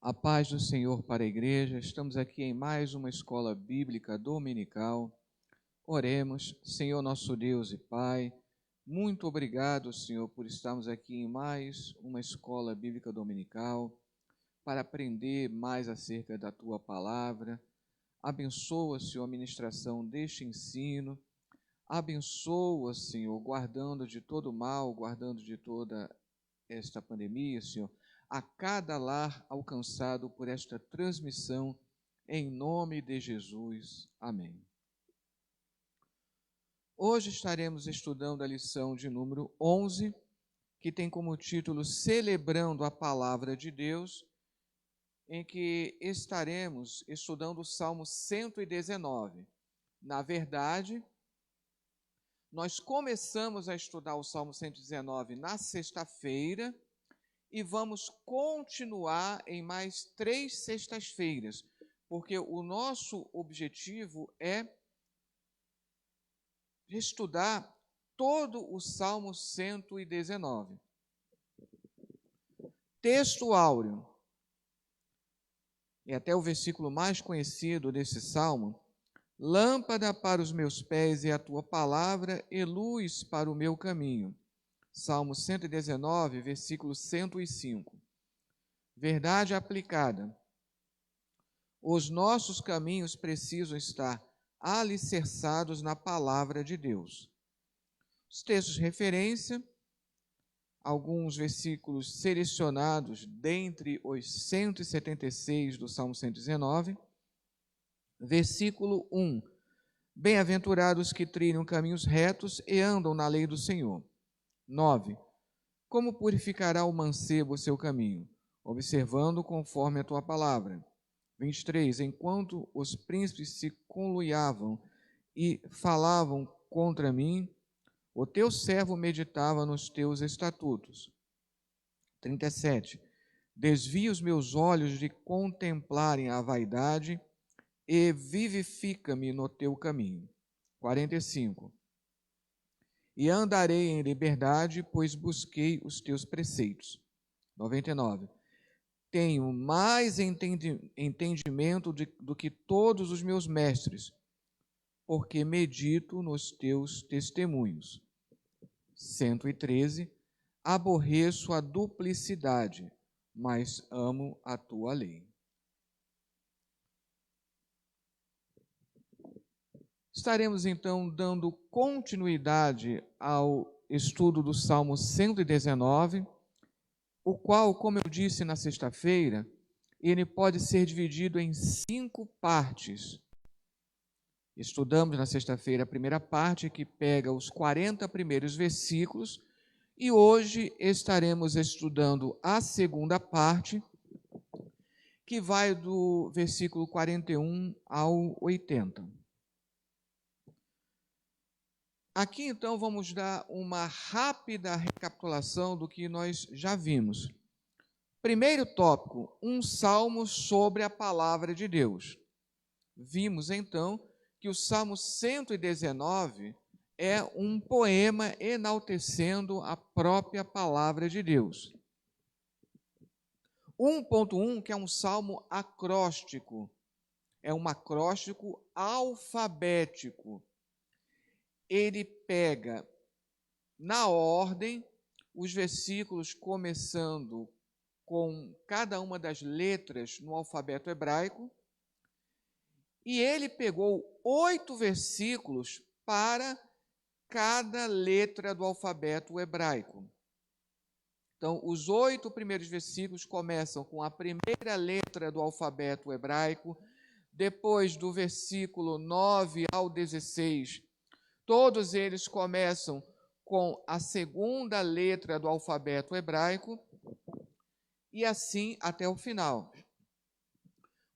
A paz do Senhor para a igreja. Estamos aqui em mais uma escola bíblica dominical. Oremos. Senhor nosso Deus e Pai, muito obrigado, Senhor, por estarmos aqui em mais uma escola bíblica dominical para aprender mais acerca da Tua palavra. Abençoa, Senhor, a ministração deste ensino. Abençoa, Senhor, guardando de todo mal, guardando de toda esta pandemia, Senhor, a cada lar alcançado por esta transmissão, em nome de Jesus. Amém. Hoje estaremos estudando a lição de número 11, que tem como título Celebrando a Palavra de Deus, em que estaremos estudando o Salmo 119. Na verdade, nós começamos a estudar o Salmo 119 na sexta-feira, e vamos continuar em mais 3 sextas-feiras, porque o nosso objetivo é estudar todo o Salmo 119. Texto áureo, e até o versículo mais conhecido desse salmo: lâmpada para os meus pés é a tua palavra e luz para o meu caminho. Salmo 119, versículo 105. Verdade aplicada. Os nossos caminhos precisam estar alicerçados na palavra de Deus. Os textos de referência, alguns versículos selecionados dentre os 176 do Salmo 119. Versículo 1. Bem-aventurados que trilham caminhos retos e andam na lei do Senhor. 9. Como purificará o mancebo o seu caminho? Observando conforme a tua palavra. 23. Enquanto os príncipes se conluiavam e falavam contra mim, o teu servo meditava nos teus estatutos. 37. Desvia os meus olhos de contemplarem a vaidade e vivifica-me no teu caminho. 45. E andarei em liberdade, pois busquei os teus preceitos. 99. Tenho mais entendimento do que todos os meus mestres, porque medito nos teus testemunhos. 113. Aborreço a duplicidade, mas amo a tua lei. Estaremos então dando continuidade ao estudo do Salmo 119, o qual, como eu disse na sexta-feira, ele pode ser dividido em 5 partes. Estudamos na sexta-feira a primeira parte, que pega os 40 primeiros versículos, e hoje estaremos estudando a segunda parte, que vai do versículo 41 ao 80. Aqui, então, vamos dar uma rápida recapitulação do que nós já vimos. Primeiro tópico, um salmo sobre a palavra de Deus. Vimos, então, que o Salmo 119 é um poema enaltecendo a própria palavra de Deus. 1.1, que é um salmo acróstico, é um acróstico alfabético. Ele pega na ordem os versículos começando com cada uma das letras no alfabeto hebraico, e ele pegou 8 versículos para cada letra do alfabeto hebraico. Então, os 8 primeiros versículos começam com a primeira letra do alfabeto hebraico, depois do versículo 9 ao 16, todos eles começam com a segunda letra do alfabeto hebraico e assim até o final.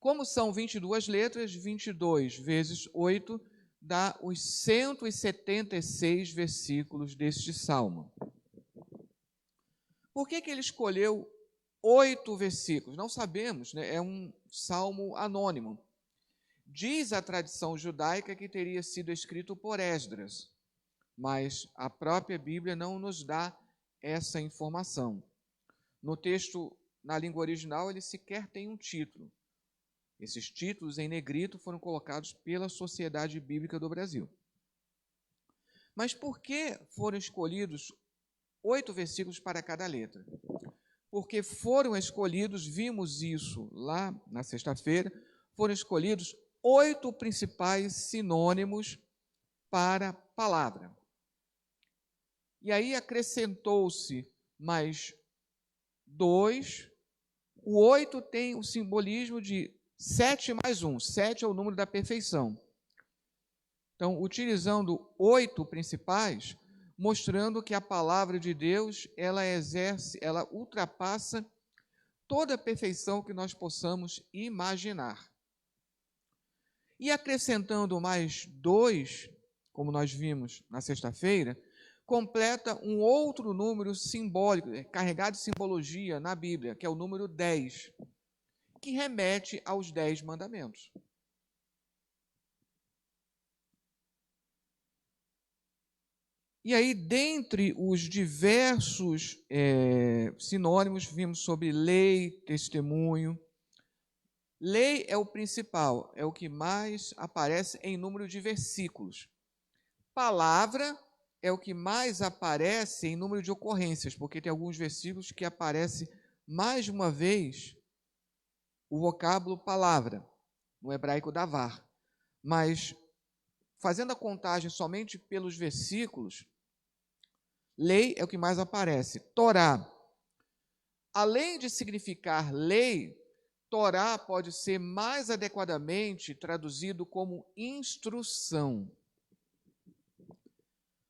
Como são 22 letras, 22 vezes 8 dá os 176 versículos deste salmo. Por que ele escolheu 8 versículos? Não sabemos, né? É um salmo anônimo. Diz a tradição judaica que teria sido escrito por Esdras, mas a própria Bíblia não nos dá essa informação. No texto na língua original, ele sequer tem um título. Esses títulos em negrito foram colocados pela Sociedade Bíblica do Brasil. Mas por que foram escolhidos 8 versículos para cada letra? Porque foram escolhidos, vimos isso lá na sexta-feira, foram escolhidos 8 principais sinônimos para palavra. E aí acrescentou-se mais 2. O 8 tem o simbolismo de 7 mais 1. 7 é o número da perfeição. Então, utilizando 8 principais, mostrando que a palavra de Deus, ela ultrapassa toda a perfeição que nós possamos imaginar. E acrescentando mais 2, como nós vimos na sexta-feira, completa um outro número simbólico, carregado de simbologia na Bíblia, que é o número 10, que remete aos 10 mandamentos. E aí, dentre os diversos sinônimos, vimos sobre lei, testemunho. Lei é o principal, é o que mais aparece em número de versículos. Palavra é o que mais aparece em número de ocorrências, porque tem alguns versículos que aparece mais de uma vez o vocábulo palavra, no hebraico davar. Mas, fazendo a contagem somente pelos versículos, lei é o que mais aparece. Torá. Além de significar lei, Torá pode ser mais adequadamente traduzido como instrução.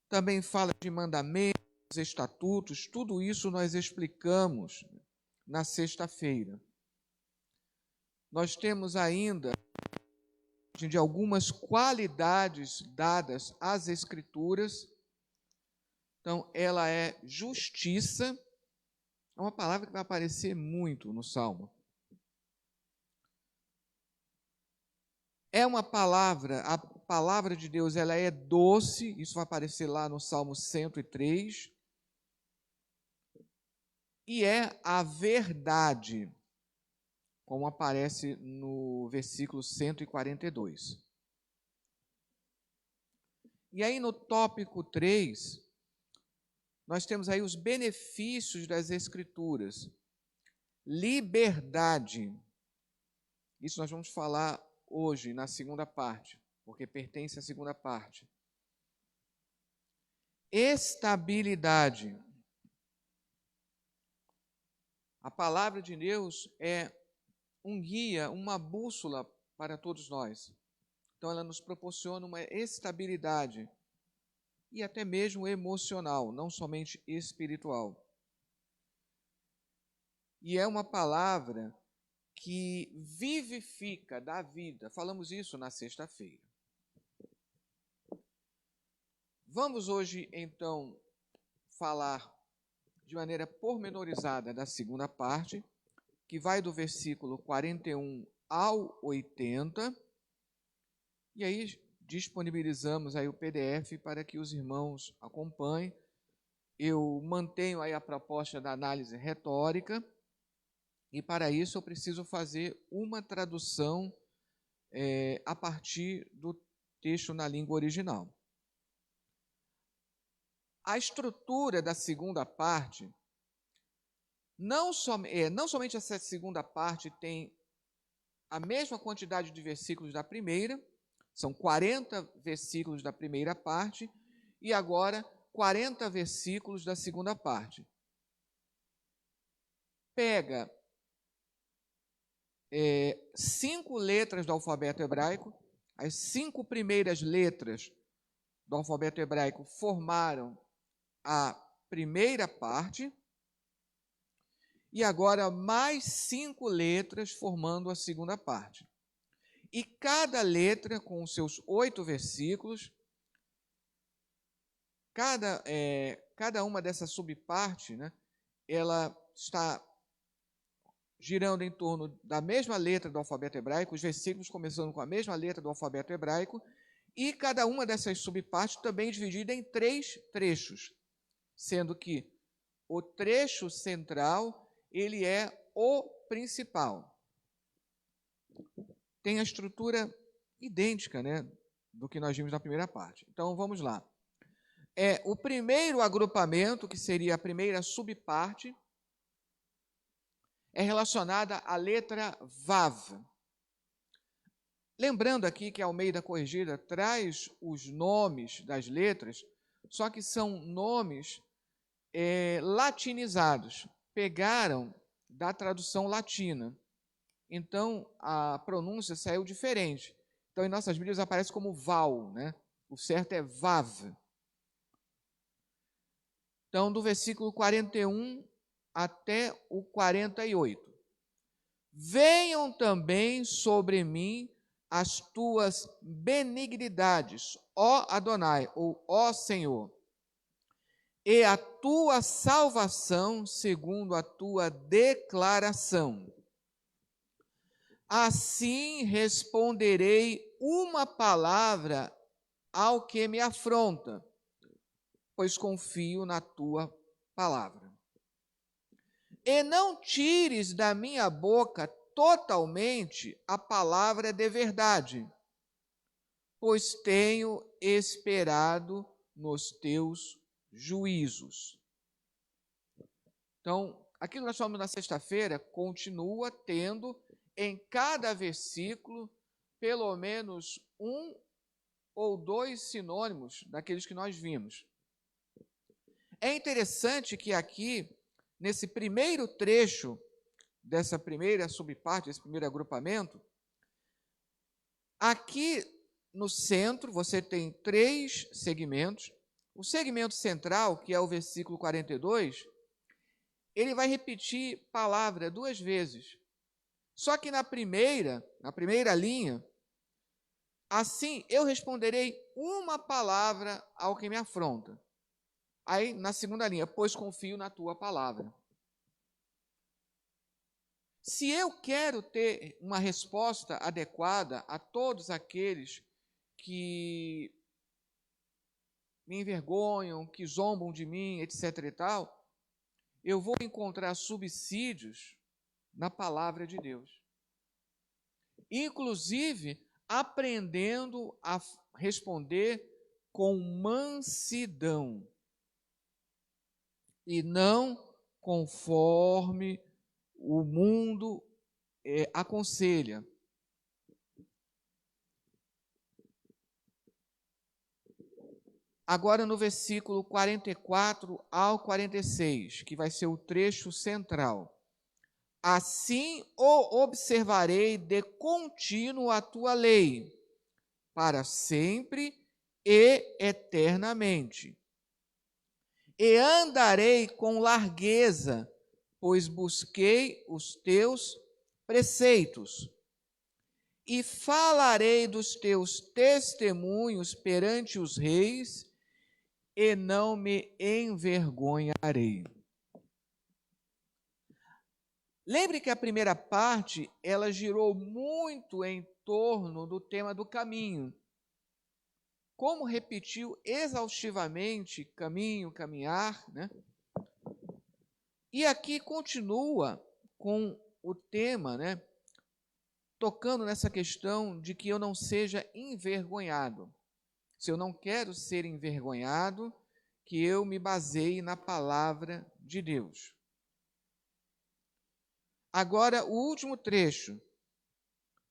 Também fala de mandamentos, estatutos, tudo isso nós explicamos na sexta-feira. Nós temos ainda de algumas qualidades dadas às Escrituras. Então, ela é justiça, é uma palavra que vai aparecer muito no Salmo. É uma palavra, a palavra de Deus, ela é doce, isso vai aparecer lá no Salmo 103. E é a verdade, como aparece no versículo 142. E aí no tópico 3, nós temos aí os benefícios das Escrituras. Liberdade. Isso nós vamos falar hoje, na segunda parte, porque pertence à segunda parte. Estabilidade. A palavra de Deus é um guia, uma bússola para todos nós. Então, ela nos proporciona uma estabilidade e até mesmo emocional, não somente espiritual. E é uma palavra que vivifica, dá vida. Falamos isso na sexta-feira. Vamos hoje, então, falar de maneira pormenorizada da segunda parte, que vai do versículo 41 ao 80, e aí disponibilizamos aí o PDF para que os irmãos acompanhem. Eu mantenho aí a proposta da análise retórica, e para isso eu preciso fazer uma tradução a partir do texto na língua original. A estrutura da segunda parte, não somente essa segunda parte tem a mesma quantidade de versículos da primeira, são 40 versículos da primeira parte, e agora 40 versículos da segunda parte. Pega 5 letras do alfabeto hebraico, as 5 primeiras letras do alfabeto hebraico formaram a primeira parte, e agora mais 5 letras formando a segunda parte. E cada letra com os seus 8 versículos, cada uma dessas subpartes, né, ela está girando em torno da mesma letra do alfabeto hebraico, os versículos começando com a mesma letra do alfabeto hebraico, e cada uma dessas subpartes também dividida em 3 trechos, sendo que o trecho central ele é o principal. Tem a estrutura idêntica, né, do que nós vimos na primeira parte. Então, vamos lá. O primeiro agrupamento, que seria a primeira subparte, é relacionada à letra Vav. Lembrando aqui que a Almeida Corrigida traz os nomes das letras, só que são nomes latinizados. Pegaram da tradução latina. Então, a pronúncia saiu diferente. Então, em nossas Bíblias aparece como Val, né? O certo é Vav. Então, do versículo 41 até o 48. Venham também sobre mim as tuas benignidades, ó Adonai, ou ó Senhor, e a tua salvação segundo a tua declaração. Assim responderei uma palavra ao que me afronta, pois confio na tua palavra. E não tires da minha boca totalmente a palavra de verdade, pois tenho esperado nos teus juízos. Então, aquilo que nós falamos na sexta-feira continua tendo em cada versículo pelo menos um ou dois sinônimos daqueles que nós vimos. É interessante que aqui, nesse primeiro trecho dessa primeira subparte, desse primeiro agrupamento, aqui no centro você tem 3 segmentos. O segmento central, que é o versículo 42, ele vai repetir palavra 2 vezes. Só que na primeira linha, assim eu responderei uma palavra ao que me afronta. Aí, na segunda linha, pois confio na tua palavra. Se eu quero ter uma resposta adequada a todos aqueles que me envergonham, que zombam de mim, etc. e tal, eu vou encontrar subsídios na palavra de Deus. Inclusive, aprendendo a responder com mansidão e não conforme o mundo aconselha. Agora no versículo 44 ao 46, que vai ser o trecho central. Assim o observarei de contínuo a tua lei, para sempre e eternamente. E andarei com largueza, pois busquei os teus preceitos. E falarei dos teus testemunhos perante os reis, e não me envergonharei. Lembre que a primeira parte, ela girou muito em torno do tema do caminho. Como repetiu exaustivamente caminho, caminhar, né? E aqui continua com o tema, né? Tocando nessa questão de que eu não seja envergonhado. Se eu não quero ser envergonhado, que eu me baseie na palavra de Deus. Agora, o último trecho,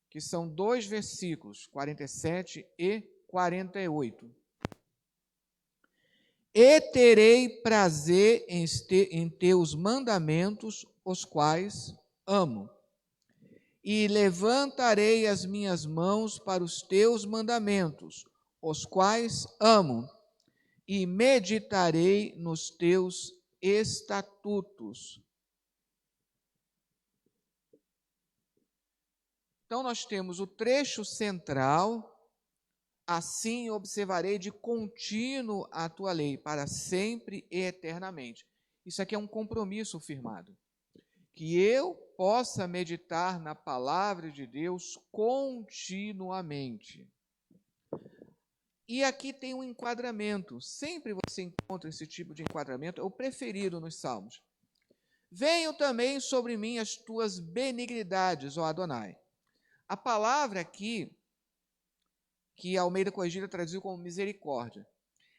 que são 2 versículos, 47 e 48. E terei prazer em teus mandamentos, os quais amo. E levantarei as minhas mãos para os teus mandamentos, os quais amo. E meditarei nos teus estatutos. Então, nós temos o trecho central, assim observarei de contínuo a tua lei, para sempre e eternamente. Isso aqui é um compromisso firmado. Que eu possa meditar na palavra de Deus continuamente. E aqui tem um enquadramento. Sempre você encontra esse tipo de enquadramento, é o preferido nos Salmos. Venham também sobre mim as tuas benignidades, ó Adonai. A palavra aqui, que a Almeida Corrigida traduziu como misericórdia,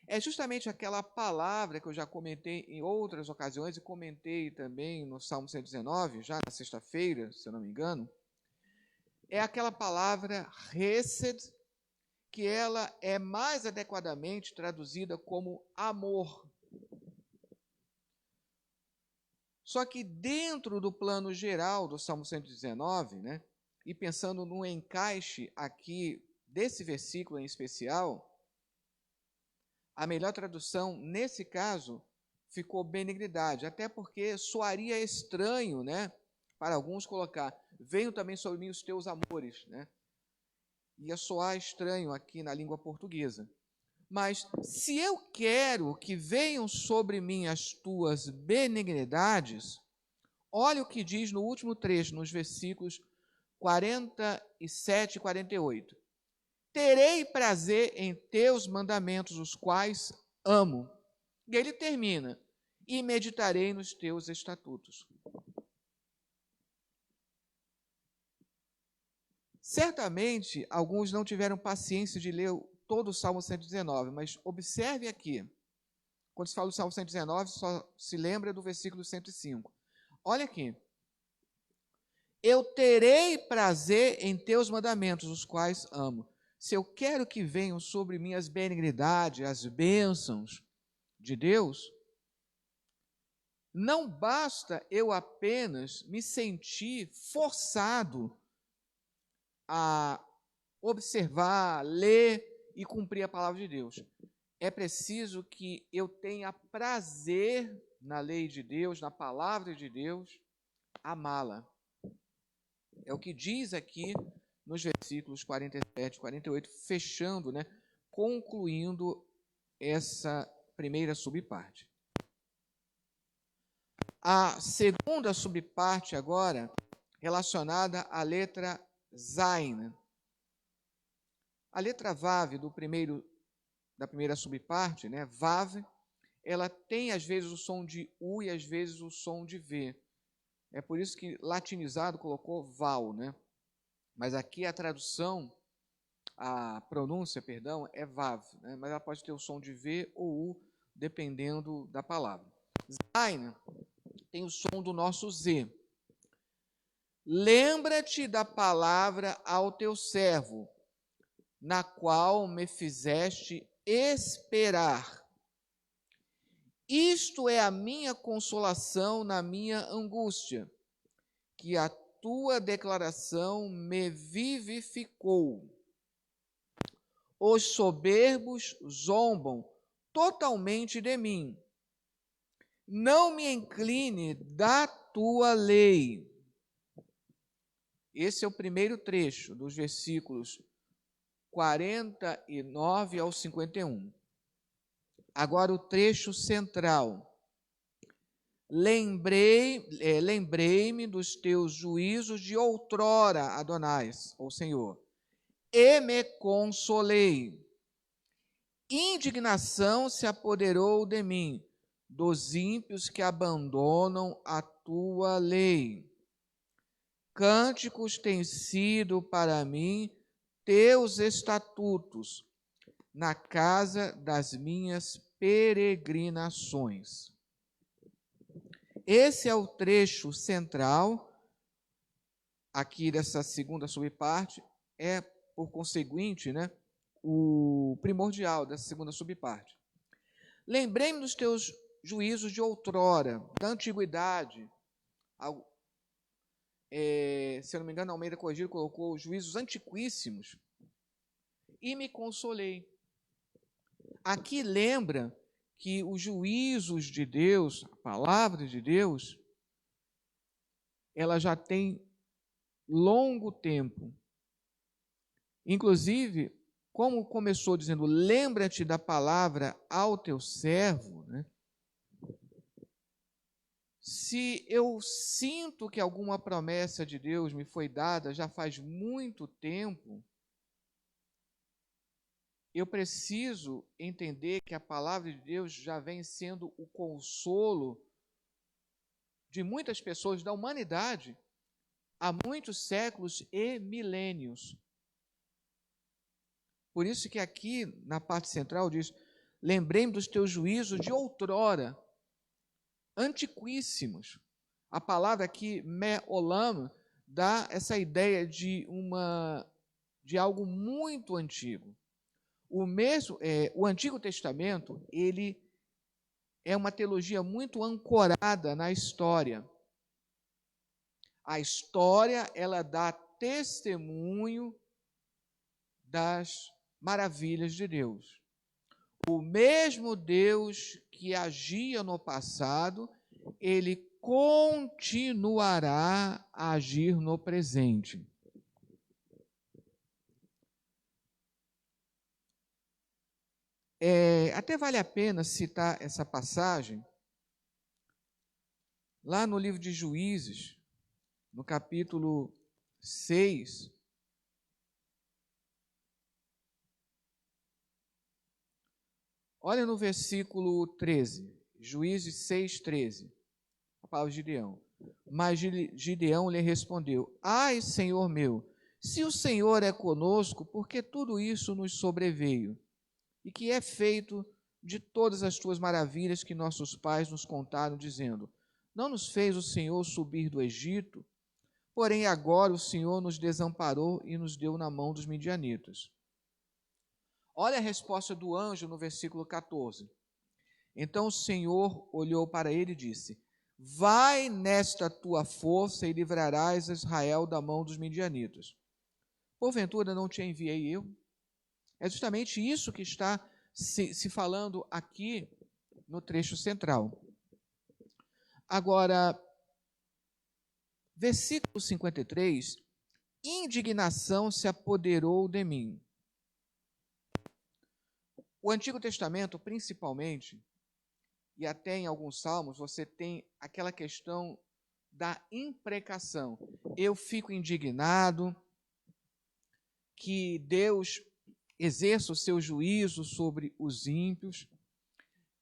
é justamente aquela palavra que eu já comentei em outras ocasiões e comentei também no Salmo 119, já na sexta-feira, se eu não me engano. É aquela palavra hesed, que ela é mais adequadamente traduzida como amor. Só que dentro do plano geral do Salmo 119, né, e pensando no encaixe aqui desse versículo em especial, a melhor tradução, nesse caso, ficou benignidade, até porque soaria estranho, né, para alguns colocar, venham também sobre mim os teus amores, né? Ia soar estranho aqui na língua portuguesa. Mas se eu quero que venham sobre mim as tuas benignidades, olha o que diz no último trecho, nos versículos 47 e 48. Terei prazer em teus mandamentos, os quais amo. E ele termina, e meditarei nos teus estatutos. Certamente, alguns não tiveram paciência de ler todo o Salmo 119, mas observe aqui. Quando se fala do Salmo 119, só se lembra do versículo 105. Olha aqui. Eu terei prazer em teus mandamentos, os quais amo. Se eu quero que venham sobre mim as benignidades, as bênçãos de Deus, não basta eu apenas me sentir forçado a observar, ler e cumprir a palavra de Deus. É preciso que eu tenha prazer na lei de Deus, na palavra de Deus, amá-la. É o que diz aqui nos versículos 47 e 48, fechando, né, concluindo essa primeira subparte. A segunda subparte agora, relacionada à letra Zain. A letra Vav da primeira subparte, né, Vav, ela tem às vezes o som de U e às vezes o som de V. É por isso que latinizado colocou Val, né? Mas aqui a tradução, a pronúncia, perdão, é Vav, né? Mas ela pode ter o som de V ou U, dependendo da palavra. Zain tem o som do nosso Z. Lembra-te da palavra ao teu servo, na qual me fizeste esperar. Isto é a minha consolação na minha angústia, que a tua declaração me vivificou. Os soberbos zombam totalmente de mim. Não me incline da tua lei. Esse é o primeiro trecho dos versículos 49 ao 51. Agora o trecho central. Lembrei-me dos teus juízos de outrora, Adonais, ou Senhor, e me consolei. Indignação se apoderou de mim, dos ímpios que abandonam a tua lei. Cânticos têm sido para mim teus estatutos, na casa das minhas peregrinações. Esse é o trecho central aqui dessa segunda subparte, é, por conseguinte, né, o primordial dessa segunda subparte. Lembrei-me dos teus juízos de outrora, da antiguidade. Se eu não me engano, Almeida Corrigida colocou juízos antiquíssimos. E me consolei. Aqui lembra que os juízos de Deus, a palavra de Deus, ela já tem longo tempo. Inclusive, como começou dizendo, lembra-te da palavra ao teu servo, né? Se eu sinto que alguma promessa de Deus me foi dada já faz muito tempo, eu preciso entender que a palavra de Deus já vem sendo o consolo de muitas pessoas da humanidade há muitos séculos e milênios. Por isso que aqui, na parte central, diz: lembrei-me dos teus juízos de outrora, antiquíssimos. A palavra aqui, me-olam, dá essa ideia de algo muito antigo. O Antigo Testamento, ele é uma teologia muito ancorada na história. A história, ela dá testemunho das maravilhas de Deus. O mesmo Deus que agia no passado, ele continuará a agir no presente. Até vale a pena citar essa passagem lá no livro de Juízes, no capítulo 6. Olha no versículo 13, Juízes 6, 13, a palavra de Gideão. Mas Gideão lhe respondeu: ai, Senhor meu, se o Senhor é conosco, por que tudo isso nos sobreveio? E que é feito de todas as tuas maravilhas que nossos pais nos contaram, dizendo: não nos fez o Senhor subir do Egito? Porém agora o Senhor nos desamparou e nos deu na mão dos midianitas. Olha a resposta do anjo no versículo 14. Então o Senhor olhou para ele e disse: vai nesta tua força e livrarás Israel da mão dos midianitas. Porventura não te enviei eu? É justamente isso que está se falando aqui no trecho central. Agora, versículo 53, indignação se apoderou de mim. O Antigo Testamento, principalmente, e até em alguns salmos, você tem aquela questão da imprecação. Eu fico indignado que Deus exerça o seu juízo sobre os ímpios.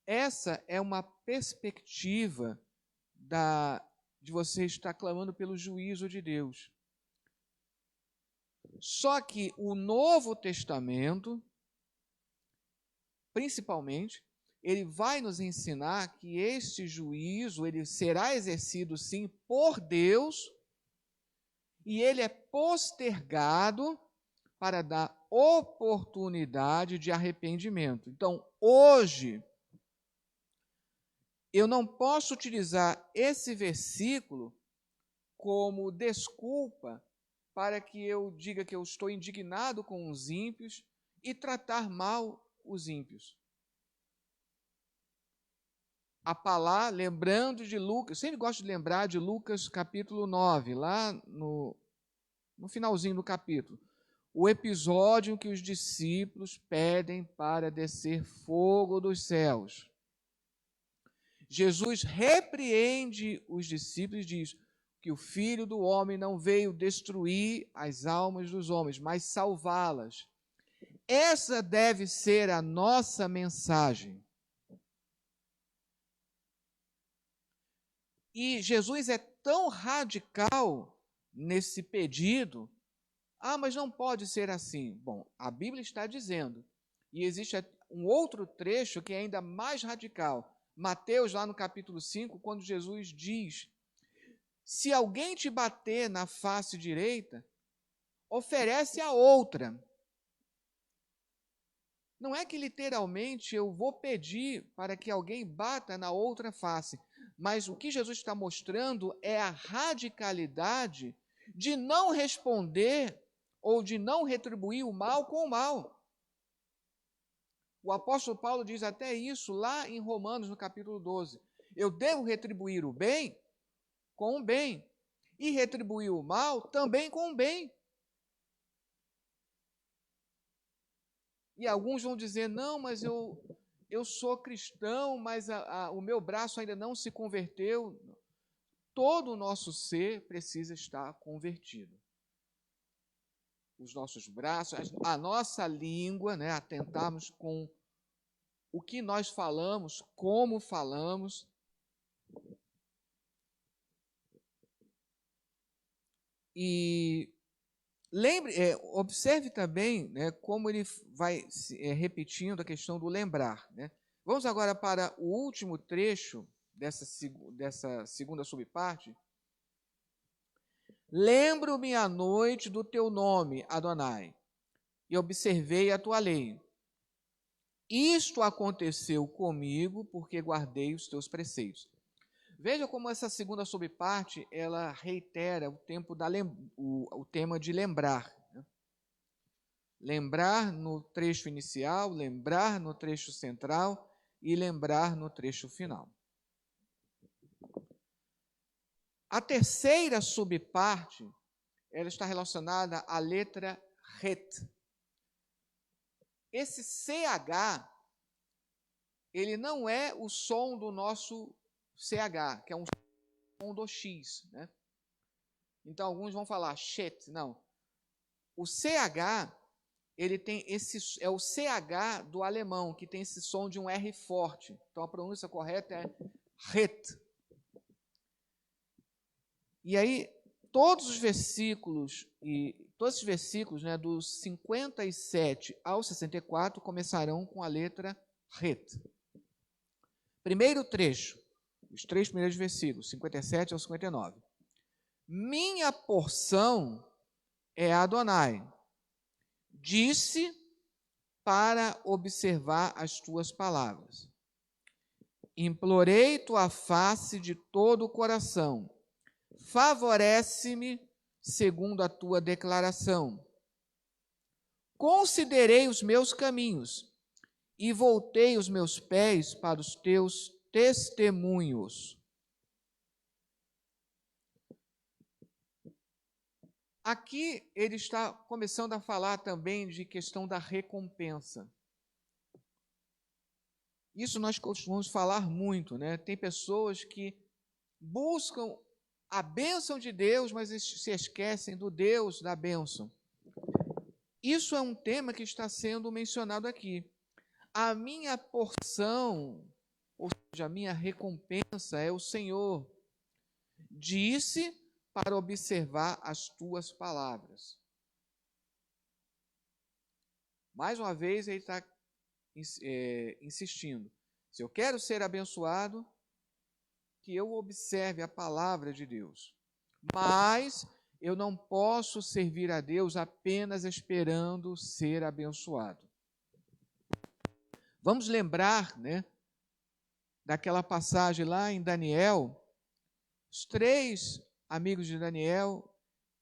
Essa é uma perspectiva de você estar clamando pelo juízo de Deus. Só que o Novo Testamento, principalmente, ele vai nos ensinar que este juízo, ele será exercido sim por Deus, e ele é postergado para dar oportunidade de arrependimento. Então, hoje, eu não posso utilizar esse versículo como desculpa para que eu diga que eu estou indignado com os ímpios e tratar mal os ímpios. A palavra, lembrando de Lucas, eu sempre gosto de lembrar de Lucas capítulo 9, lá no finalzinho do capítulo, o episódio em que os discípulos pedem para descer fogo dos céus. Jesus repreende os discípulos e diz que o Filho do Homem não veio destruir as almas dos homens, mas salvá-las. Essa deve ser a nossa mensagem. E Jesus é tão radical nesse pedido. Mas não pode ser assim. Bom, a Bíblia está dizendo, e existe um outro trecho que é ainda mais radical. Mateus, lá no capítulo 5, quando Jesus diz: se alguém te bater na face direita, oferece a outra. Não é que literalmente eu vou pedir para que alguém bata na outra face, mas o que Jesus está mostrando é a radicalidade de não responder ou de não retribuir o mal com o mal. O apóstolo Paulo diz até isso lá em Romanos, no capítulo 12. Eu devo retribuir o bem com o bem e retribuir o mal também com o bem. E alguns vão dizer: não, mas eu sou cristão, mas o meu braço ainda não se converteu. Todo o nosso ser precisa estar convertido. Os nossos braços, a nossa língua, né, atentarmos com o que nós falamos, como falamos. E observe também, né, como ele vai repetindo a questão do lembrar, né? Vamos agora para o último trecho dessa segunda subparte. Lembro-me à noite do teu nome, Adonai, e observei a tua lei. Isto aconteceu comigo porque guardei os teus preceitos. Veja como essa segunda subparte, ela reitera o tema de lembrar. Né? Lembrar no trecho inicial, lembrar no trecho central e lembrar no trecho final. A terceira subparte, ela está relacionada à letra RET. Esse CH, ele não é o som do nosso CH, que é um som do X, né? Então, alguns vão falar shit, não. O CH, ele tem é o CH do alemão, que tem esse som de um R forte. Então, a pronúncia correta é RET. E aí, todos os versículos, né, dos 57 ao 64, começarão com a letra RET. Primeiro trecho, os 3 primeiros versículos, 57 ao 59. Minha porção é Adonai. Disse para observar as tuas palavras. Implorei tua face de todo o coração. Favorece-me segundo a tua declaração. Considerei os meus caminhos e voltei os meus pés para os teus testemunhos. Aqui ele está começando a falar também de questão da recompensa. Isso nós costumamos falar muito, né? Tem pessoas que buscam a bênção de Deus, mas se esquecem do Deus da bênção. Isso é um tema que está sendo mencionado aqui. A minha porção, ou seja, a minha recompensa é o Senhor. Disse para observar as tuas palavras. Mais uma vez, ele está insistindo. Se eu quero ser abençoado, que eu observe a palavra de Deus. Mas eu não posso servir a Deus apenas esperando ser abençoado. Vamos lembrar, né, daquela passagem lá em Daniel, os 3 amigos de Daniel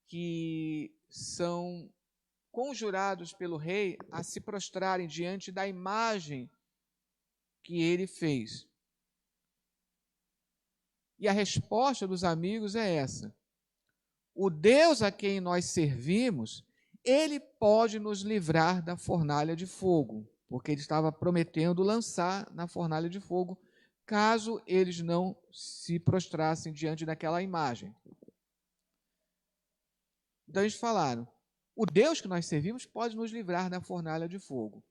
que são conjurados pelo rei a se prostrarem diante da imagem que ele fez. E a resposta dos amigos é essa: o Deus a quem nós servimos, ele pode nos livrar da fornalha de fogo, porque ele estava prometendo lançar na fornalha de fogo, caso eles não se prostrassem diante daquela imagem. Então eles falaram: o Deus que nós servimos pode nos livrar da fornalha de fogo.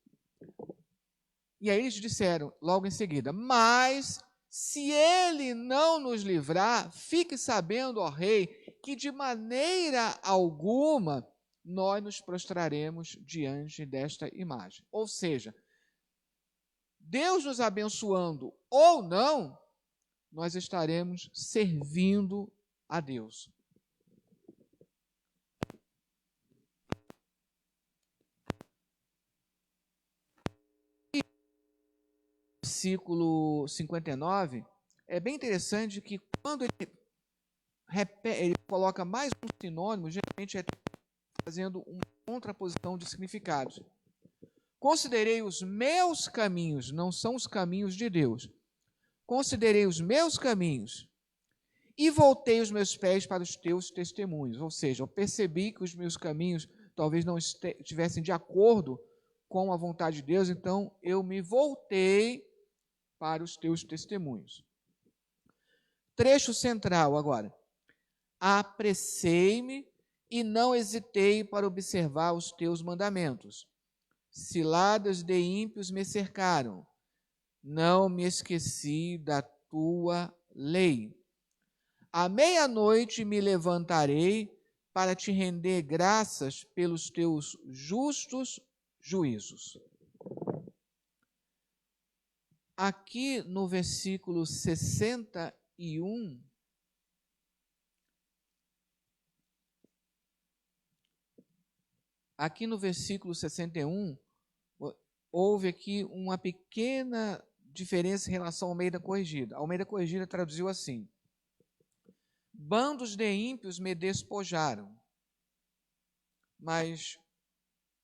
E aí eles disseram logo em seguida: mas se ele não nos livrar, fique sabendo, ó rei, que de maneira alguma nós nos prostraremos diante desta imagem. Ou seja, Deus nos abençoando ou não, nós estaremos servindo a Deus. Versículo 59, é bem interessante que quando ele coloca mais um sinônimo, geralmente é fazendo uma contraposição de significados. Considerei os meus caminhos, não são os caminhos de Deus. Considerei os meus caminhos e voltei os meus pés para os teus testemunhos. Ou seja, eu percebi que os meus caminhos talvez não estivessem de acordo com a vontade de Deus, então eu me voltei para os teus testemunhos. Trecho central agora. Apressei-me e não hesitei para observar os teus mandamentos. Ciladas de ímpios me cercaram. Não me esqueci da tua lei. À meia-noite me levantarei para te render graças pelos teus justos juízos. Aqui no versículo 61, houve aqui uma pequena diferença em relação ao Almeida Corrigida. A Almeida Corrigida traduziu assim: bandos de ímpios me despojaram. Mas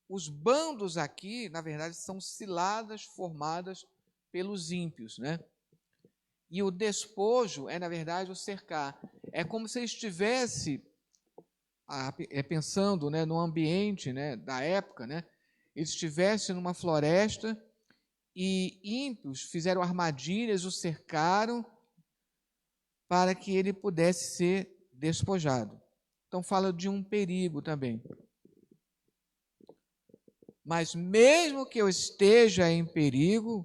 os bandos aqui, na verdade, são ciladas formadas pelos ímpios, né? E o despojo é, na verdade, o cercar. É como se ele estivesse pensando, né, no ambiente, né, da época, né? Ele estivesse numa floresta e ímpios fizeram armadilhas, o cercaram para que ele pudesse ser despojado. Então fala de um perigo também. Mas mesmo que eu esteja em perigo,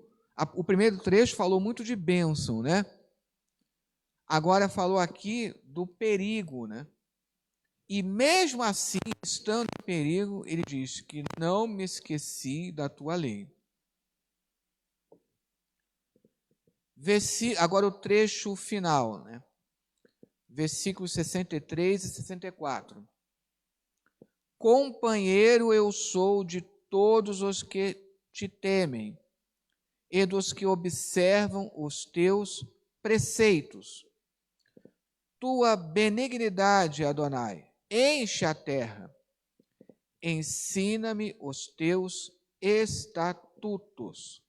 o primeiro trecho falou muito de bênção, né? Agora falou aqui do perigo, né? E mesmo assim, estando em perigo, ele diz que não me esqueci da tua lei. Agora o trecho final, né? Versículos 63 e 64. Companheiro eu sou de todos os que te temem e dos que observam os teus preceitos. Tua benignidade, Adonai, enche a terra. Ensina-me os teus estatutos.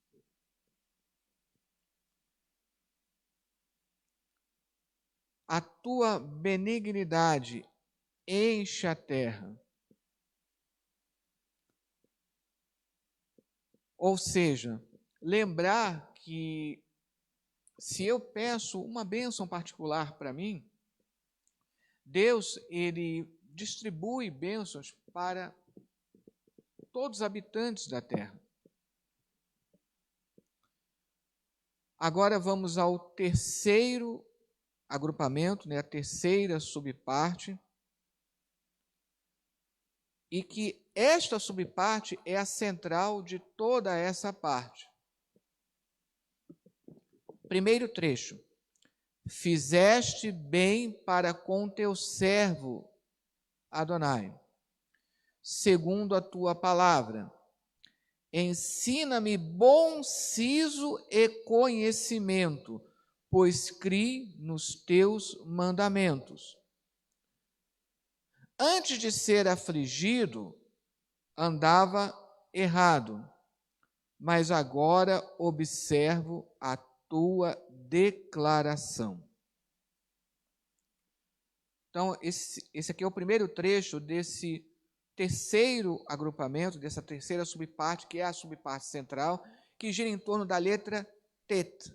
A tua benignidade enche a terra. Ou seja, lembrar que se eu peço uma bênção particular para mim, Deus, ele distribui bênçãos para todos os habitantes da terra. Agora vamos ao terceiro agrupamento, né, a terceira subparte, e que esta subparte é a central de toda essa parte. Primeiro trecho. Fizeste bem para com teu servo, Adonai, segundo a tua palavra. Ensina-me bom siso e conhecimento, pois criei nos teus mandamentos. Antes de ser afligido, andava errado, mas agora observo a tua declaração. Então, esse aqui é o primeiro trecho desse terceiro agrupamento, dessa terceira subparte, que é a subparte central, que gira em torno da letra Tet.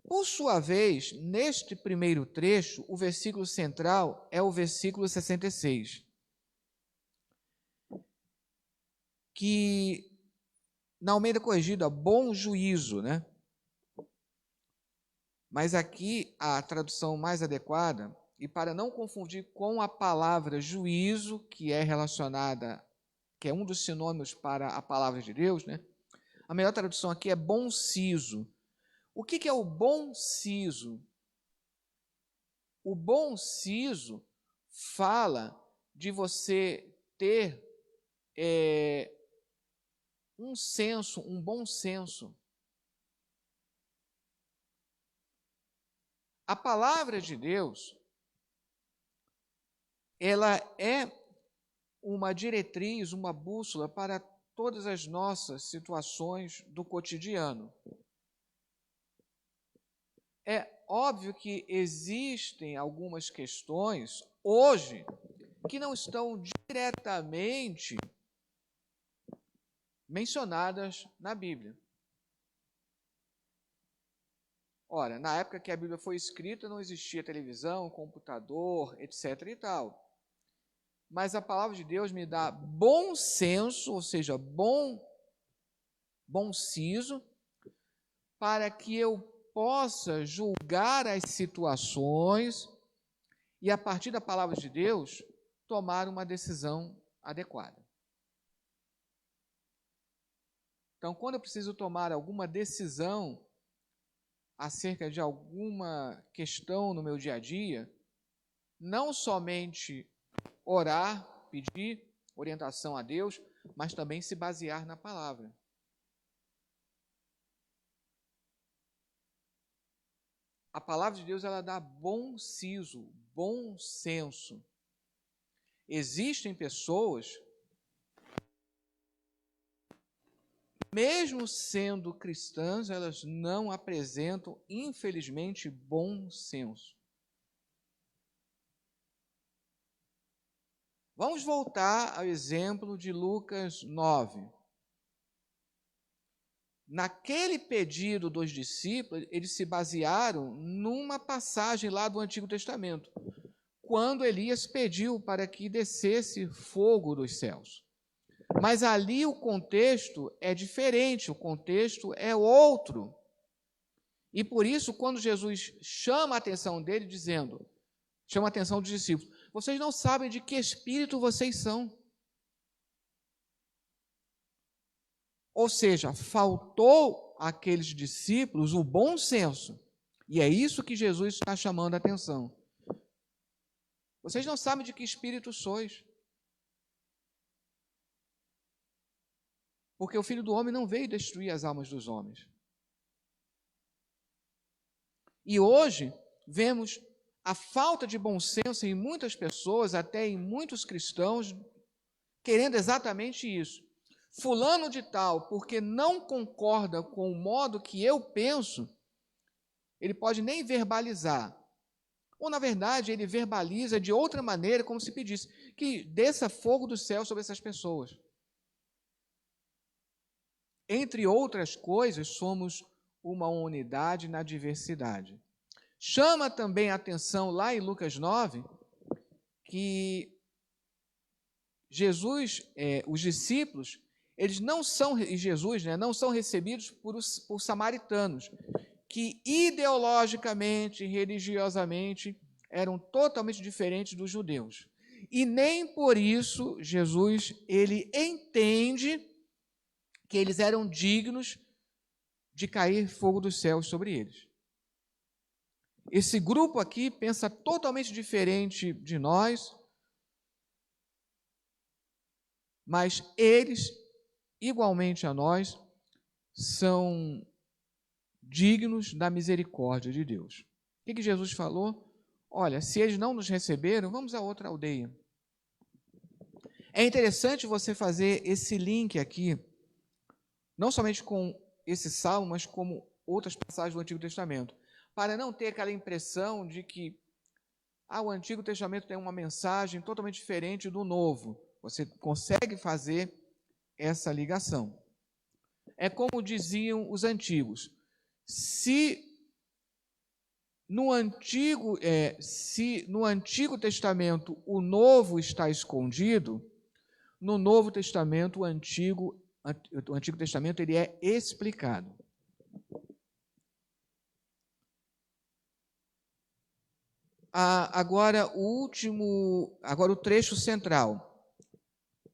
Por sua vez, neste primeiro trecho, o versículo central é o versículo 66, que na Almeida Corrigida, bom juízo, né? Mas aqui a tradução mais adequada, e para não confundir com a palavra juízo, que é relacionada, que é um dos sinônimos para a palavra de Deus, né? A melhor tradução aqui é bom siso. O que é o bom siso? O bom siso fala de você ter um bom senso. A palavra de Deus, ela é uma diretriz, uma bússola para todas as nossas situações do cotidiano. É óbvio que existem algumas questões hoje que não estão diretamente mencionadas na Bíblia. Ora, na época que a Bíblia foi escrita, não existia televisão, computador, etc. e tal. Mas a palavra de Deus me dá bom senso, ou seja, bom siso, para que eu possa julgar as situações e, a partir da palavra de Deus, tomar uma decisão adequada. Então, quando eu preciso tomar alguma decisão acerca de alguma questão no meu dia a dia, não somente orar, pedir orientação a Deus, mas também se basear na palavra. A palavra de Deus, ela dá bom siso, bom senso. Existem pessoas, mesmo sendo cristãs, elas não apresentam, infelizmente, bom senso. Vamos voltar ao exemplo de Lucas 9. Naquele pedido dos discípulos, eles se basearam numa passagem lá do Antigo Testamento, quando Elias pediu para que descesse fogo dos céus. Mas ali o contexto é diferente, o contexto é outro. E por isso, quando Jesus chama a atenção dele, chama a atenção dos discípulos, vocês não sabem de que espírito vocês são. Ou seja, faltou àqueles discípulos o bom senso. E é isso que Jesus está chamando a atenção. Vocês não sabem de que espírito sois. Porque o Filho do Homem não veio destruir as almas dos homens. E hoje vemos a falta de bom senso em muitas pessoas, até em muitos cristãos, querendo exatamente isso. Fulano de tal, porque não concorda com o modo que eu penso, ele pode nem verbalizar. Ou, na verdade, ele verbaliza de outra maneira, como se pedisse que desça fogo do céu sobre essas pessoas. Entre outras coisas, somos uma unidade na diversidade. Chama também a atenção lá em Lucas 9, que os discípulos, eles não são recebidos por samaritanos, que ideologicamente, religiosamente, eram totalmente diferentes dos judeus. E nem por isso Jesus, ele entende que eles eram dignos de cair fogo dos céus sobre eles. Esse grupo aqui pensa totalmente diferente de nós, mas eles, igualmente a nós, são dignos da misericórdia de Deus. O que Jesus falou? Olha, se eles não nos receberam, vamos a outra aldeia. É interessante você fazer esse link aqui, não somente com esse salmo, mas como outras passagens do Antigo Testamento, para não ter aquela impressão de que o Antigo Testamento tem uma mensagem totalmente diferente do Novo. Você consegue fazer essa ligação. É como diziam os antigos, se no Antigo Testamento o Novo está escondido, no Novo Testamento o Antigo Testamento ele é explicado. Agora o trecho central.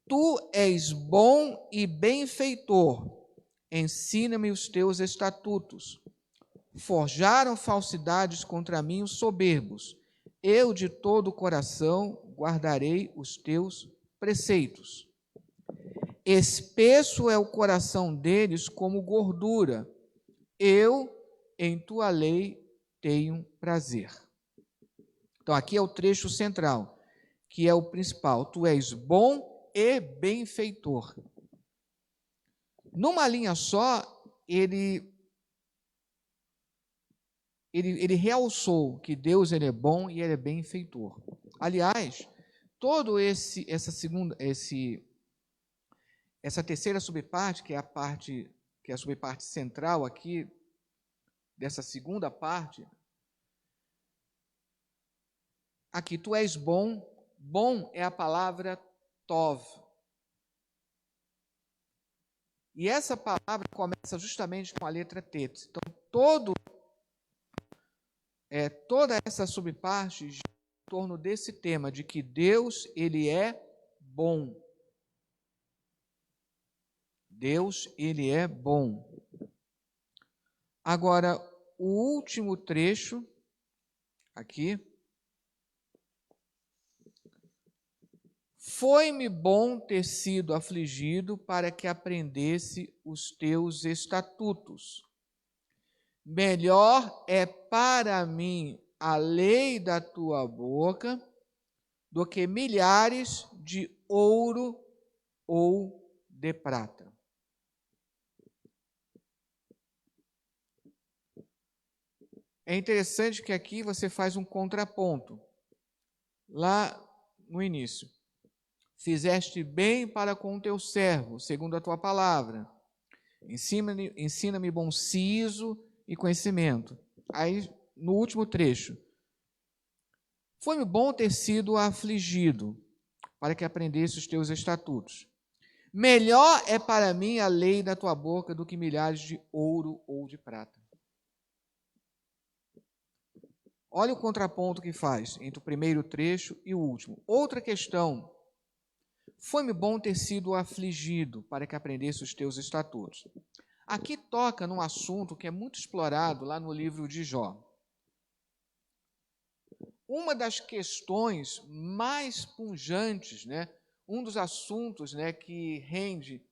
Tu és bom e benfeitor, ensina-me os teus estatutos. Forjaram falsidades contra mim os soberbos. Eu de todo o coração guardarei os teus preceitos. Espesso é o coração deles como gordura. Eu em tua lei tenho prazer. Então aqui é o trecho central, que é o principal. Tu és bom e benfeitor. Numa linha só, ele realçou que Deus ele é bom e ele é benfeitor. Aliás, essa terceira subparte, que é a subparte central aqui dessa segunda parte, aqui tu és bom, bom é a palavra Tov. E essa palavra começa justamente com a letra T. Então, toda essa subparte torno desse tema de que Deus, ele é bom. Deus, ele é bom. Agora, o último trecho aqui. Foi-me bom ter sido afligido para que aprendesse os teus estatutos. Melhor é para mim a lei da tua boca do que milhares de ouro ou de prata. É interessante que aqui você faz um contraponto. Lá no início. Fizeste bem para com o teu servo, segundo a tua palavra. Ensina-me bom siso e conhecimento. Aí, no último trecho. Foi-me bom ter sido afligido, para que aprendesse os teus estatutos. Melhor é para mim a lei da tua boca do que milhares de ouro ou de prata. Olha o contraponto que faz entre o primeiro trecho e o último. Outra questão. Foi-me bom ter sido afligido para que aprendesse os teus estatutos. Aqui toca num assunto que é muito explorado lá no livro de Jó. Uma das questões mais pujantes, um dos assuntos que rende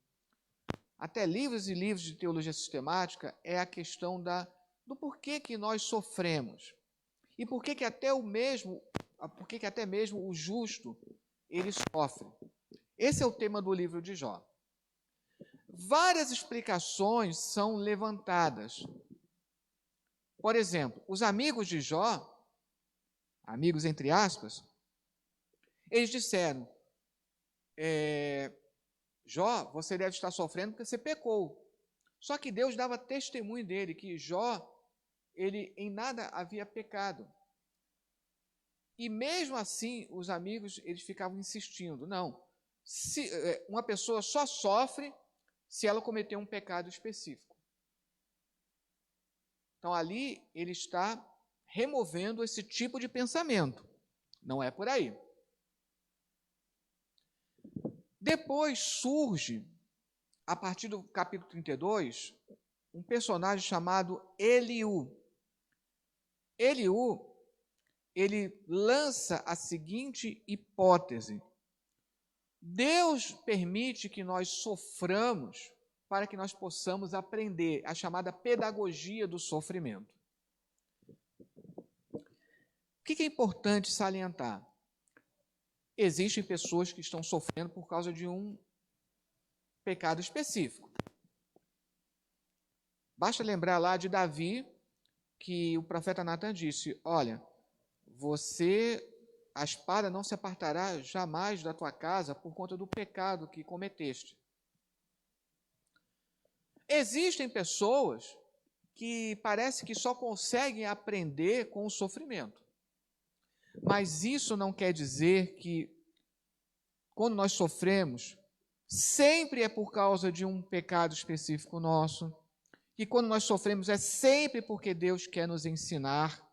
até livros e livros de teologia sistemática é a questão do porquê que nós sofremos. E por que até mesmo o justo ele sofre. Esse é o tema do livro de Jó. Várias explicações são levantadas. Por exemplo, os amigos de Jó, amigos entre aspas, eles disseram, Jó, você deve estar sofrendo porque você pecou. Só que Deus dava testemunho dele, que Jó, ele em nada havia pecado. E mesmo assim, os amigos, eles ficavam insistindo, não, uma pessoa só sofre se ela cometer um pecado específico. Então, ali, ele está removendo esse tipo de pensamento. Não é por aí. Depois surge, a partir do capítulo 32, um personagem chamado Eliú. Eliú, ele lança a seguinte hipótese. Deus permite que nós soframos para que nós possamos aprender, a chamada pedagogia do sofrimento. O que é importante salientar? Existem pessoas que estão sofrendo por causa de um pecado específico. Basta lembrar lá de Davi, que o profeta Natan disse, olha, a espada não se apartará jamais da tua casa por conta do pecado que cometeste. Existem pessoas que parece que só conseguem aprender com o sofrimento. Mas isso não quer dizer que, quando nós sofremos, sempre é por causa de um pecado específico nosso, que quando nós sofremos é sempre porque Deus quer nos ensinar.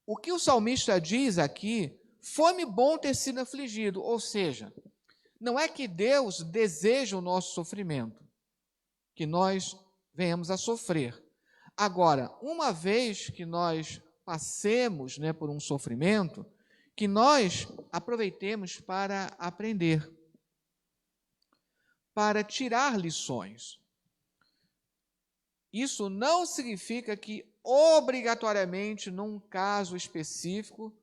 O que o salmista diz aqui, foi-me bom ter sido afligido, ou seja, não é que Deus deseja o nosso sofrimento, que nós venhamos a sofrer. Agora, uma vez que nós passemos por um sofrimento, que nós aproveitemos para aprender, para tirar lições. Isso não significa que, obrigatoriamente, num caso específico,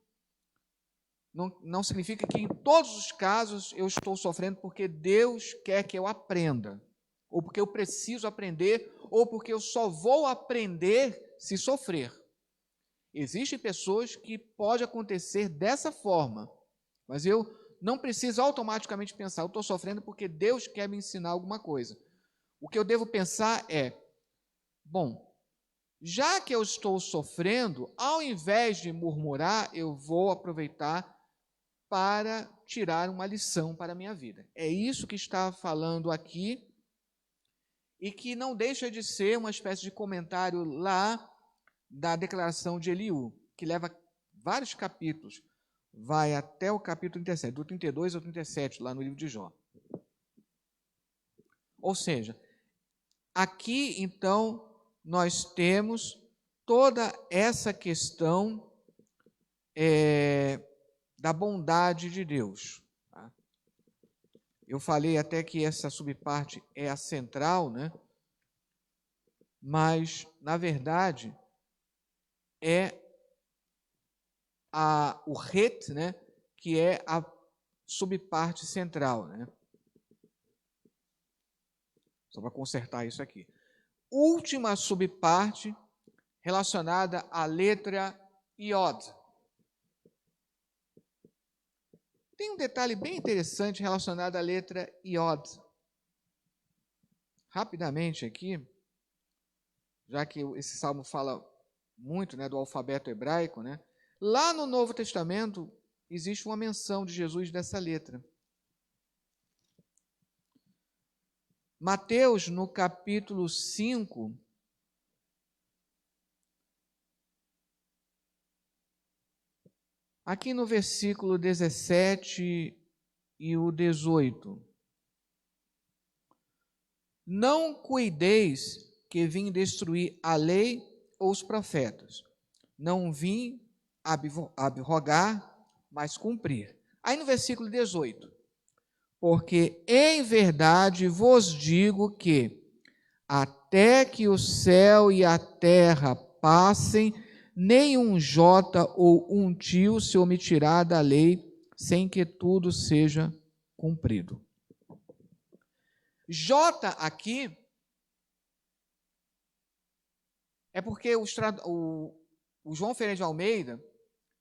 não significa que em todos os casos eu estou sofrendo porque Deus quer que eu aprenda, ou porque eu preciso aprender, ou porque eu só vou aprender se sofrer. Existem pessoas que pode acontecer dessa forma, mas eu não preciso automaticamente pensar, eu estou sofrendo porque Deus quer me ensinar alguma coisa. O que eu devo pensar é, bom, já que eu estou sofrendo, ao invés de murmurar, eu vou aproveitar para tirar uma lição para a minha vida. É isso que está falando aqui e que não deixa de ser uma espécie de comentário lá da declaração de Eliú, que leva vários capítulos, vai até o capítulo 37, do 32 ao 37, lá no livro de Jó. Ou seja, aqui, então, nós temos toda essa questão da bondade de Deus. Tá? Eu falei até que essa subparte é a central, né? Mas, na verdade, é o het, né? Que é a subparte central, né? Só para consertar isso aqui. Última subparte relacionada à letra Iod. Tem um detalhe bem interessante relacionado à letra Iod. Rapidamente aqui, já que esse salmo fala muito, né, do alfabeto hebraico, né? Lá no Novo Testamento existe uma menção de Jesus dessa letra. Mateus, no capítulo 5, aqui no versículo 17 e o 18. Não cuideis que vim destruir a lei ou os profetas. Não vim abrogar, mas cumprir. Aí no versículo 18. Porque em verdade vos digo que até que o céu e a terra passem, nem um jota ou um tio se omitirá da lei, sem que tudo seja cumprido. Jota aqui é porque o João Ferreira de Almeida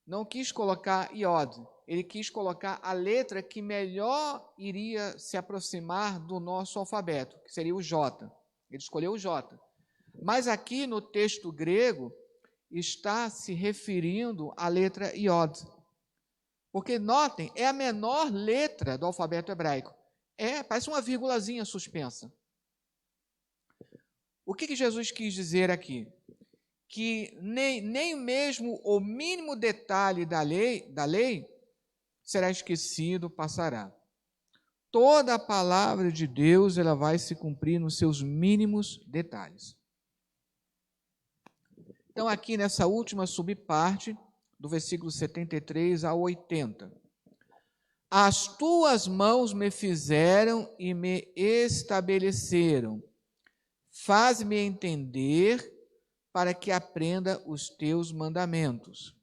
não quis colocar iod, ele quis colocar a letra que melhor iria se aproximar do nosso alfabeto, que seria o J. Ele escolheu o J. Mas aqui no texto grego está se referindo à letra iod. Porque, notem, é a menor letra do alfabeto hebraico. Parece uma vírgulazinha suspensa. O que Jesus quis dizer aqui? Que nem mesmo o mínimo detalhe da lei será esquecido, passará. Toda a palavra de Deus ela vai se cumprir nos seus mínimos detalhes. Então, aqui nessa última subparte, do versículo 73 ao 80. As tuas mãos me fizeram e me estabeleceram. Faz-me entender para que aprenda os teus mandamentos.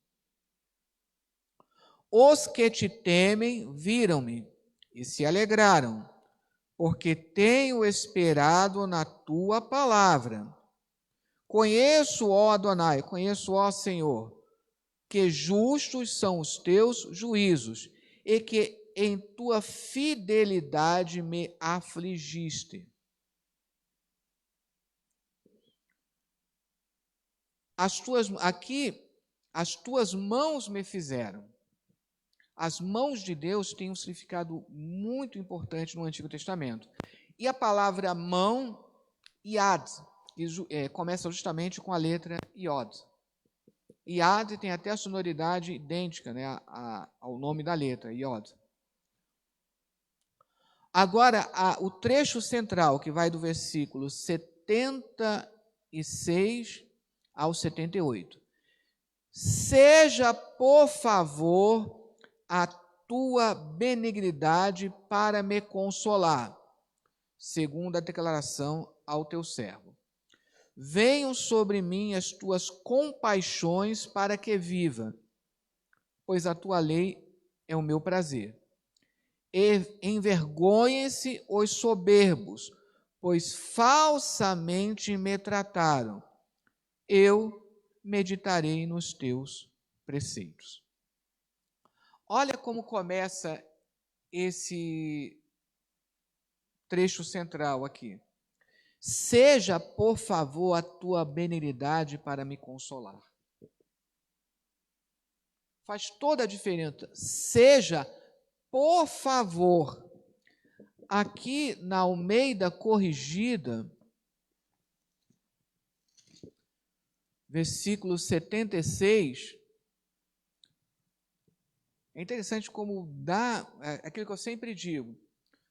Os que te temem viram-me e se alegraram, porque tenho esperado na tua palavra. Conheço, ó Adonai, conheço, ó Senhor, que justos são os teus juízos e que em tua fidelidade me afligiste. As tuas mãos me fizeram. As mãos de Deus têm um significado muito importante no Antigo Testamento. E a palavra mão, iad, começa justamente com a letra iod. Iad tem até a sonoridade idêntica, né, ao nome da letra, iod. Agora, o trecho central, que vai do versículo 76 ao 78. Seja, por favor, a tua benignidade para me consolar, segundo a declaração ao teu servo. Venham sobre mim as tuas compaixões para que viva, pois a tua lei é o meu prazer. Envergonhem-se os soberbos, pois falsamente me trataram. Eu meditarei nos teus preceitos. Olha como começa esse trecho central aqui. Seja, por favor, a tua benignidade para me consolar. Faz toda a diferença. Seja, por favor. Aqui na Almeida Corrigida, versículo 76, É interessante como dá aquilo que eu sempre digo,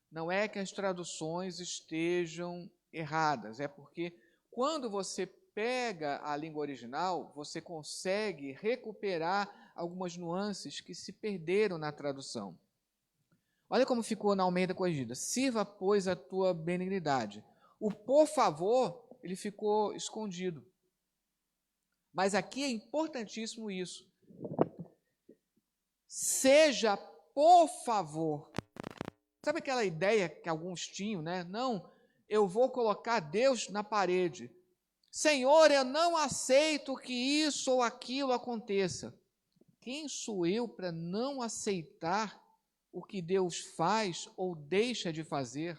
não é que as traduções estejam erradas, é porque quando você pega a língua original, você consegue recuperar algumas nuances que se perderam na tradução. Olha como ficou na Almeida Corrigida. Sirva, pois, a tua benignidade. O por favor, ele ficou escondido. Mas aqui é importantíssimo isso. Seja, por favor. Sabe aquela ideia que alguns tinham, né? Não, eu vou colocar Deus na parede. Senhor, eu não aceito que isso ou aquilo aconteça. Quem sou eu para não aceitar o que Deus faz ou deixa de fazer?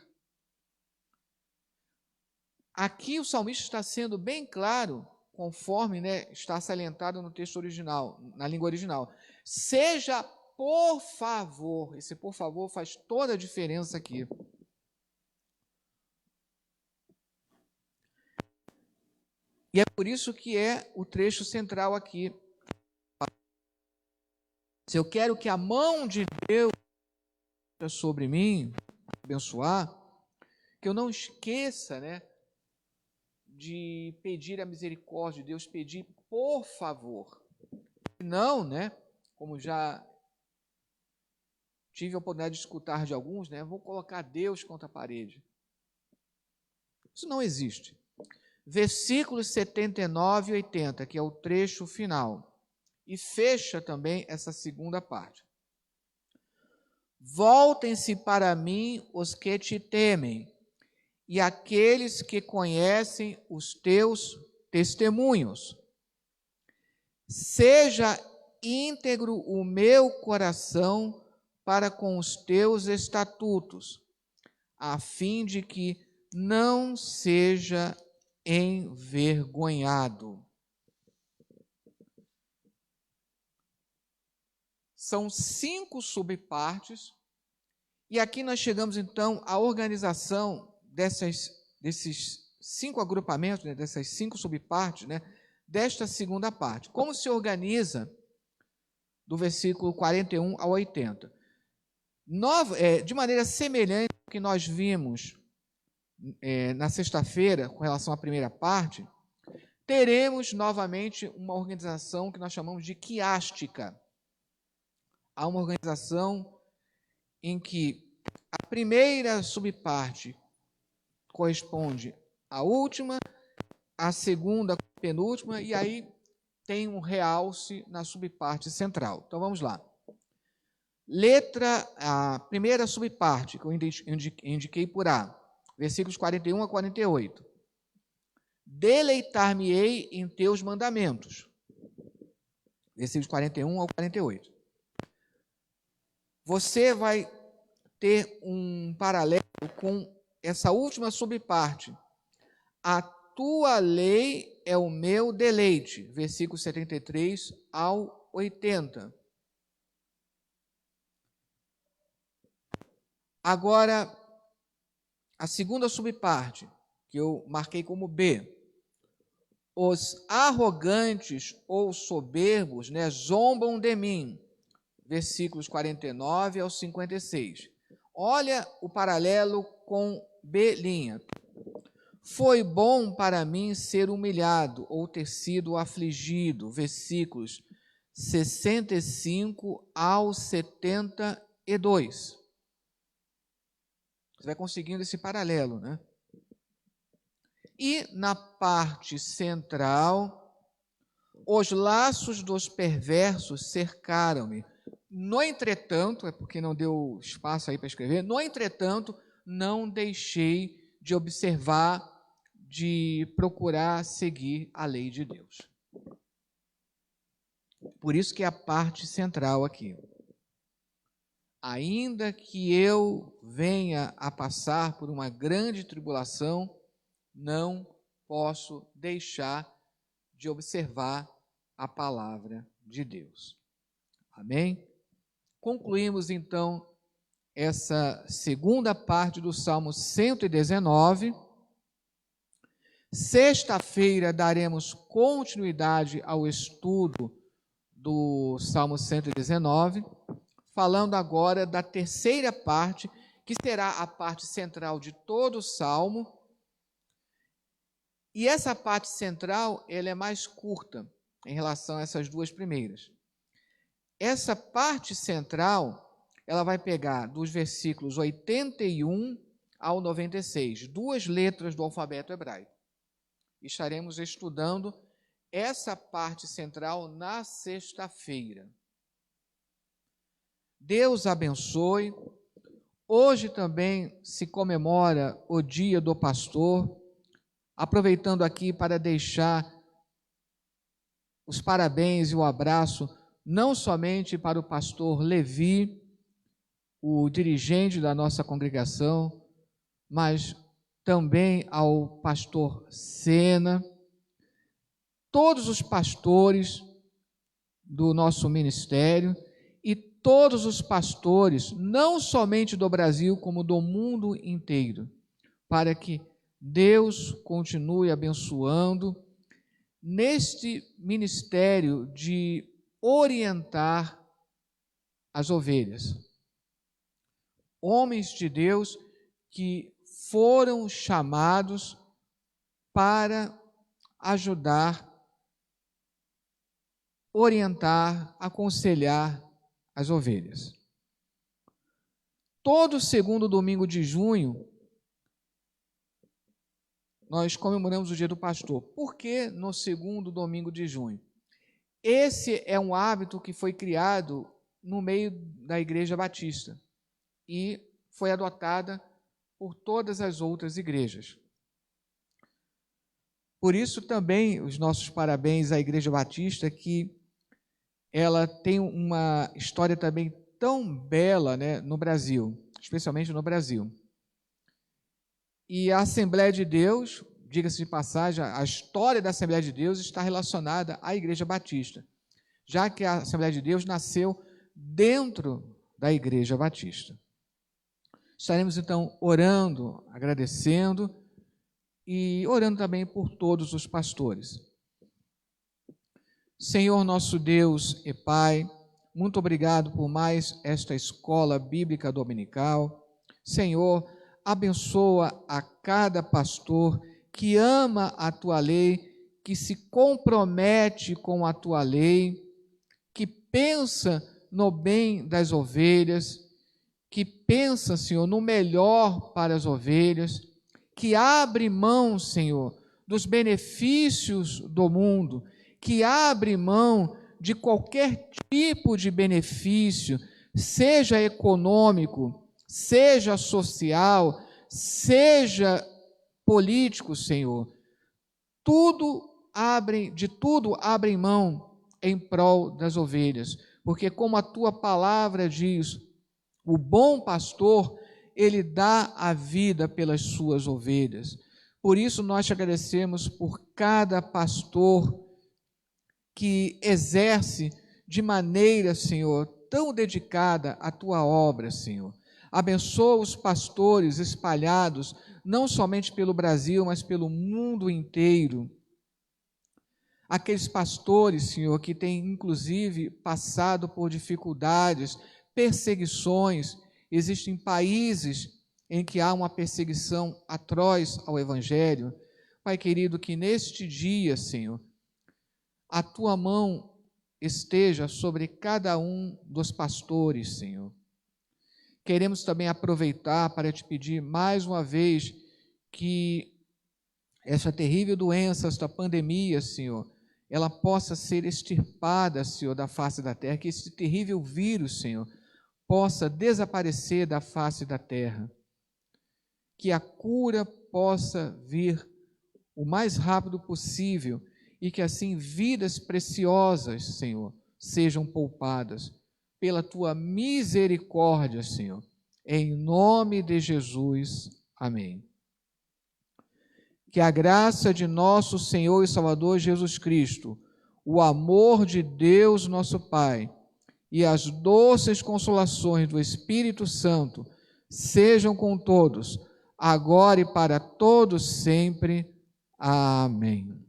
Aqui o salmista está sendo bem claro, conforme, né, está salientado no texto original, na língua original. Seja por favor, esse por favor faz toda a diferença aqui. E é por isso que é o trecho central aqui. Se eu quero que a mão de Deus seja sobre mim, abençoar, que eu não esqueça, né, de pedir a misericórdia de Deus, pedir por favor. Não, né, como já tive a oportunidade de escutar de alguns, né, vou colocar Deus contra a parede. Isso não existe. Versículos 79 e 80, que é o trecho final, e fecha também essa segunda parte. Voltem-se para mim os que te temem, e aqueles que conhecem os teus testemunhos. Seja íntegro o meu coração para com os teus estatutos, a fim de que não seja envergonhado. São 5 subpartes, e aqui nós chegamos então à organização desses 5 agrupamentos, né, dessas 5 subpartes, né, desta segunda parte. Como se organiza do versículo 41 ao 80? De maneira semelhante ao que nós vimos na sexta-feira, com relação à primeira parte, teremos novamente uma organização que nós chamamos de quiástica. Há uma organização em que a primeira subparte corresponde à última, a segunda à penúltima, e aí tem um realce na subparte central. Então vamos lá. A primeira subparte, que eu indiquei por A, versículos 41 a 48. Deleitar-me-ei em teus mandamentos. Versículos 41 ao 48. Você vai ter um paralelo com essa última subparte. A tua lei é o meu deleite. Versículos 73 ao 80. Agora, a segunda subparte, que eu marquei como B. Os arrogantes ou soberbos, né, zombam de mim. Versículos 49 ao 56. Olha o paralelo com B'. Foi bom para mim ser humilhado ou ter sido afligido. Versículos 65 ao 72. Você vai conseguindo esse paralelo, né? E na parte central, os laços dos perversos cercaram-me. No entretanto, é porque não deu espaço aí para escrever, no entretanto, não deixei de observar, de procurar seguir a lei de Deus. Por isso que é a parte central aqui. Ainda que eu venha a passar por uma grande tribulação, não posso deixar de observar a palavra de Deus. Amém? Concluímos então essa segunda parte do Salmo 119. Sexta-feira daremos continuidade ao estudo do Salmo 119. falando agora da terceira parte, que será a parte central de todo o Salmo. E essa parte central, ela é mais curta em relação a essas duas primeiras. Essa parte central, ela vai pegar dos versículos 81 ao 96, duas letras do alfabeto hebraico. Estaremos estudando essa parte central na sexta-feira. Deus abençoe. Hoje também se comemora o Dia do Pastor, aproveitando aqui para deixar os parabéns e o abraço, não somente para o pastor Levi, o dirigente da nossa congregação, mas também ao pastor Sena, todos os pastores do nosso ministério e todos os pastores, não somente do Brasil, como do mundo inteiro, para que Deus continue abençoando neste ministério de orientar as ovelhas. Homens de Deus que foram chamados para ajudar, orientar, aconselhar as ovelhas. Todo segundo domingo de junho, nós comemoramos o Dia do Pastor. Por que no segundo domingo de junho? Esse é um hábito que foi criado no meio da Igreja Batista e foi adotada por todas as outras igrejas. Por isso também os nossos parabéns à Igreja Batista, que ela tem uma história também tão bela, né, no Brasil, especialmente no Brasil. E a Assembleia de Deus, diga-se de passagem, a história da Assembleia de Deus está relacionada à Igreja Batista, já que a Assembleia de Deus nasceu dentro da Igreja Batista. Estaremos então orando, agradecendo e orando também por todos os pastores. Senhor nosso Deus e Pai, muito obrigado por mais esta escola bíblica dominical. Senhor, abençoa a cada pastor que ama a Tua lei, que se compromete com a Tua lei, que pensa no bem das ovelhas, que pensa, Senhor, no melhor para as ovelhas, que abre mão, Senhor, dos benefícios do mundo, que abre mão de qualquer tipo de benefício, seja econômico, seja social, seja político, Senhor. De tudo abrem mão em prol das ovelhas, porque como a Tua palavra diz, o bom pastor, ele dá a vida pelas suas ovelhas. Por isso nós te agradecemos por cada pastor que exerce de maneira, Senhor, tão dedicada à Tua obra, Senhor. Abençoa os pastores espalhados, não somente pelo Brasil, mas pelo mundo inteiro. Aqueles pastores, Senhor, que têm inclusive passado por dificuldades, perseguições. Existem países em que há uma perseguição atroz ao Evangelho. Pai querido, que neste dia, Senhor, a Tua mão esteja sobre cada um dos pastores, Senhor. Queremos também aproveitar para te pedir mais uma vez que essa terrível doença, esta pandemia, Senhor, ela possa ser extirpada, Senhor, da face da terra, que esse terrível vírus, Senhor, possa desaparecer da face da terra, que a cura possa vir o mais rápido possível e que assim vidas preciosas, Senhor, sejam poupadas pela Tua misericórdia, Senhor, em nome de Jesus, amém. Que a graça de nosso Senhor e Salvador Jesus Cristo, o amor de Deus nosso Pai e as doces consolações do Espírito Santo sejam com todos, agora e para todos sempre. Amém.